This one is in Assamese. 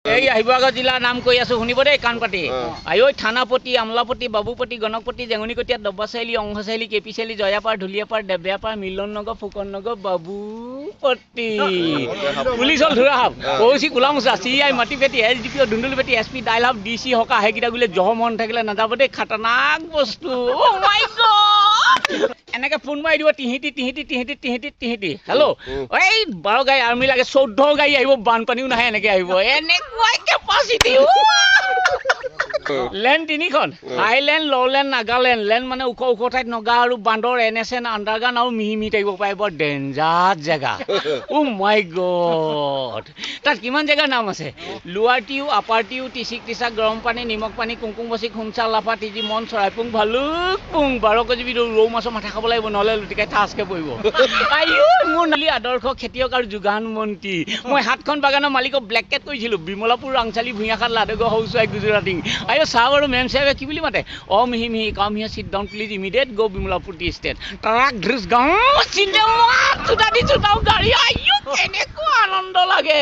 এই আহিবগা জিলাৰ নাম কৈ আছো শুনিব দেই কাণ পাতি আই ঐ থানাপতি আমলাপতি বাবুপতি গণকপতি জেঙনিকটীয়া দব্বাচাইলি অংশচাইলি কেপিচাইলি জয়াপাৰ ঢুলীয়াপাৰ দেবেয়াপাৰ মিলন নগৰ ফুকন নগৰ বাবুপতি পুলিচ হল ধৰা হাব ওসি কুলামুচা সিআই মাটি পেটি এসডিপি ধুন্দুলি পেটি এসপি ডাইল হাব ডিসি হকা হেকিটা গুলে জহ মন থাকিলে নাযাব দেই খাতৰনাক বস্তু ও মাই গড এনেকে ফোন মাৰি দিব তিহিতি হেল্ল' এই 12 গাড়ী আৰ্মি লাগে 14 গাড়ী আহিব বানপানীও নাহে এনেকে আহিব এনেকুৱাই কেপাচিটি লেণ্ড তিনিখন হাইলেণ্ড ললেণ্ড নাগালেণ্ড লেণ্ড মানে ওখ ওখ ঠাইত নগা আৰু বান্দৰ এনএছএন আণ্ডাৰগ্ৰাউণ্ড আৰু মিহি থাকিব পাৰে বৰ ডেঞ্জাৰ জেগা ও মাই গড তাত কিমান জেগাৰ নাম আছে লোৱাৰ টিউ আপাৰ টিউ টিচিক টিচাক গৰম পানী নিমখ পানী কুংকুম বচি খুমচা লাফা টিজি মন চৰাইপুং ভালুকপুং 12 কেজি ৰৌ মাছৰ মাথা খাব লাগিব নহ'লে লুটিকাই ঠাচকে পৰিব আইও মোৰ নালি আদৰ্শ খেতিয়ক আৰু যোগান মন্ত্ৰী মই হাতখন বাগানৰ মালিকক ব্লেকেট কৰিছিলোঁ বিমলাপুৰ ৰাংচালি ভূঞাখাত লাডগা হাউচৱাইফ গুজৰাটী আইও চাহ আৰু মেম সাহেবে কি বুলি মাতে অ মিহি মিহি come here sit down please immediate go Bimalapur tea estate truck ড্ৰিস গাঁও চিন্তা চুটা দি চুটাও গাড়ী আইও কেনেকুৱা আনন্দ লাগে